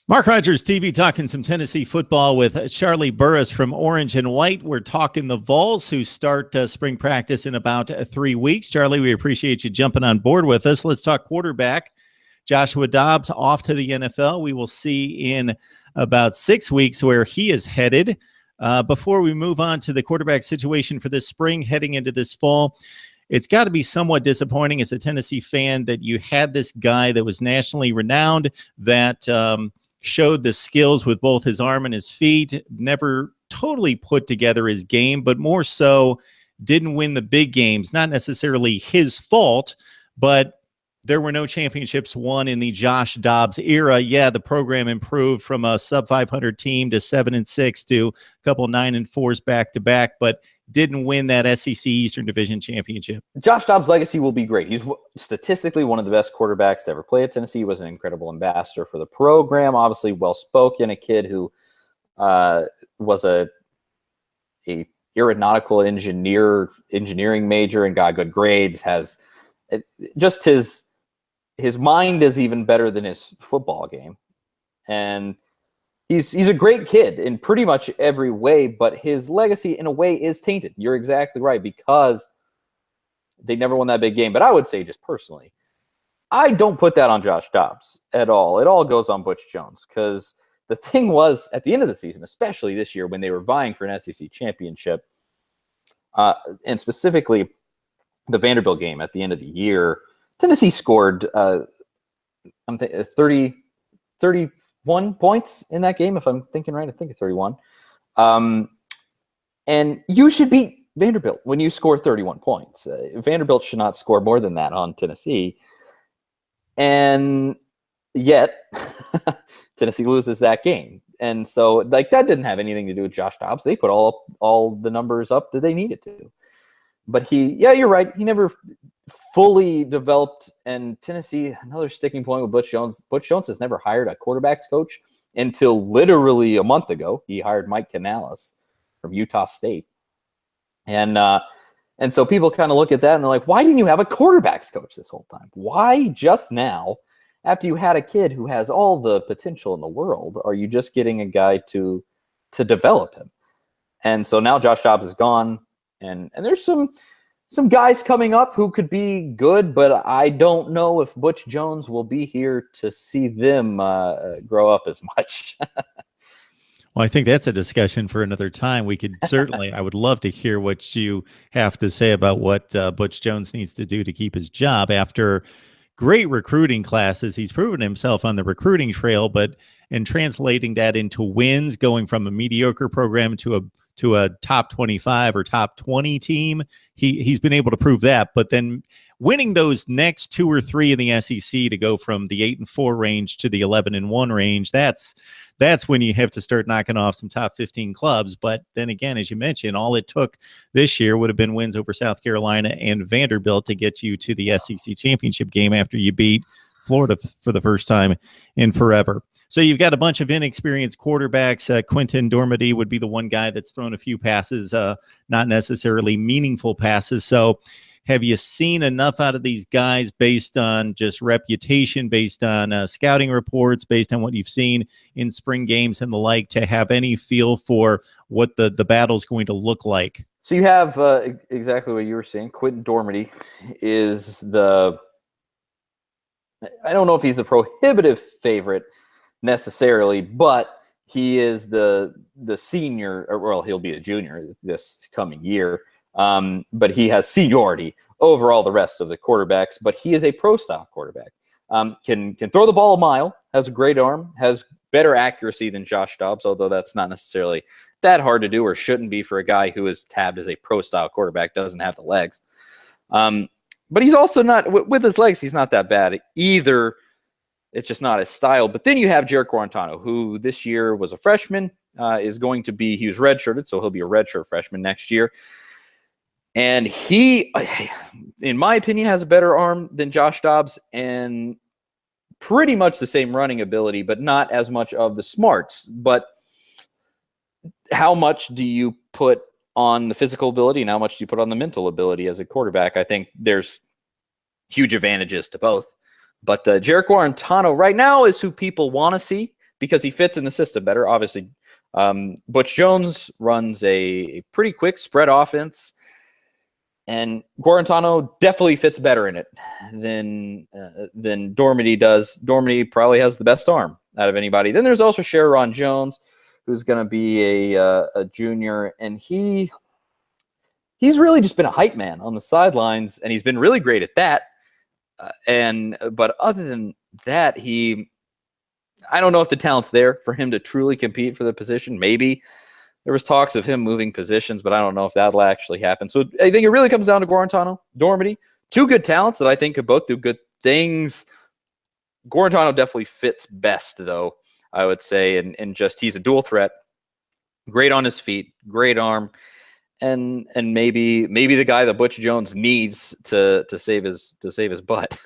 Mark Rogers TV talking some Tennessee football with Charlie Burris from Orange and White. We're talking the Vols who start spring practice in about 3 weeks. Charlie, we appreciate you jumping on board with us. Let's talk quarterback. Joshua Dobbs off to the NFL. We will see in about 6 weeks where he is headed. Before we move on to the quarterback situation for this spring heading into this fall, it's got to be somewhat disappointing as a Tennessee fan that you had this guy that was nationally renowned, that showed the skills with both his arm and his feet, never totally put together his game, but more so didn't win the big games. Not necessarily his fault, but there were no championships won in the Josh Dobbs era. Yeah, the program improved from a sub 500 team to 7-6 to a couple 9-4s back to back, but didn't win that SEC Eastern Division championship. Josh Dobbs' legacy will be great. He's statistically one of the best quarterbacks to ever play at Tennessee. He was an incredible ambassador for the program, obviously well-spoken, a kid who was a aeronautical engineering major and got good grades, has just his mind is even better than his football game. And he's a great kid in pretty much every way, but his legacy in a way is tainted. You're exactly right, because they never won that big game. But I would say, just personally, I don't put that on Josh Dobbs at all. It all goes on Butch Jones, because the thing was, at the end of the season, especially this year when they were vying for an SEC championship, and specifically the Vanderbilt game at the end of the year, Tennessee scored 31 points in that game, if I'm thinking right. I think it's 31. And you should beat Vanderbilt when you score 31 points. Vanderbilt should not score more than that on Tennessee. And yet, Tennessee loses that game. And so, that didn't have anything to do with Josh Dobbs. They put all the numbers up that they needed to. But you're right. He never fully developed, and Tennessee, another sticking point with Butch Jones. Butch Jones has never hired a quarterbacks coach until literally a month ago. He hired Mike Canales from Utah State. And so people kind of look at that and they're like, why didn't you have a quarterbacks coach this whole time? Why just now, after you had a kid who has all the potential in the world, are you just getting a guy to develop him? And so now Josh Dobbs is gone. And there's some guys coming up who could be good, but I don't know if Butch Jones will be here to see them grow up as much. Well, I think that's a discussion for another time. We could certainly, I would love to hear what you have to say about what Butch Jones needs to do to keep his job after great recruiting classes. He's proven himself on the recruiting trail, but in translating that into wins, going from a mediocre program to a top 25 or top 20 team, he's been able to prove that. But then winning those next 2 or 3 in the SEC to go from the 8-4 range to the 11-1 range, that's when you have to start knocking off some top 15 clubs. But then again, as you mentioned, all it took this year would have been wins over South Carolina and Vanderbilt to get you to the SEC championship game after you beat Florida for the first time in forever. So you've got a bunch of inexperienced quarterbacks. Quinten Dormady would be the one guy that's thrown a few passes, not necessarily meaningful passes. So have you seen enough out of these guys based on just reputation, based on scouting reports, based on what you've seen in spring games and the like, to have any feel for what the battle's going to look like? So you have exactly what you were saying. Quinten Dormady is I don't know if he's the prohibitive favorite necessarily, but he is the senior, or well, he'll be a junior this coming year. But he has seniority over all the rest of the quarterbacks, but he is a pro-style quarterback. Can throw the ball a mile, has a great arm, has better accuracy than Josh Dobbs, although that's not necessarily that hard to do, or shouldn't be for a guy who is tabbed as a pro-style quarterback, doesn't have the legs. But he's also not, with his legs, he's not that bad either. It's just not his style. But then you have Jarrett Guarantano, who this year was a freshman, he was redshirted, so he'll be a redshirt freshman next year. And he, in my opinion, has a better arm than Josh Dobbs and pretty much the same running ability, but not as much of the smarts. But how much do you put on the physical ability and how much do you put on the mental ability as a quarterback? I think there's huge advantages to both. But Jarrett Guarantano right now is who people want to see. because he fits in the system better. Obviously, Butch Jones runs a pretty quick spread offense, and Guarantano definitely fits better in it than Dormady does. Dormady probably has the best arm out of anybody. Then there's also Sharon Jones, who's going to be a junior, and he's really just been a hype man on the sidelines, and he's been really great at that. But other than that, I don't know if the talent's there for him to truly compete for the position. Maybe there was talks of him moving positions, but I don't know if that'll actually happen. So I think it really comes down to Guarantano, Dormady, two good talents that I think could both do good things. Guarantano definitely fits best, though, I would say, and just he's a dual threat, great on his feet, great arm, and maybe the guy that Butch Jones needs to save his butt.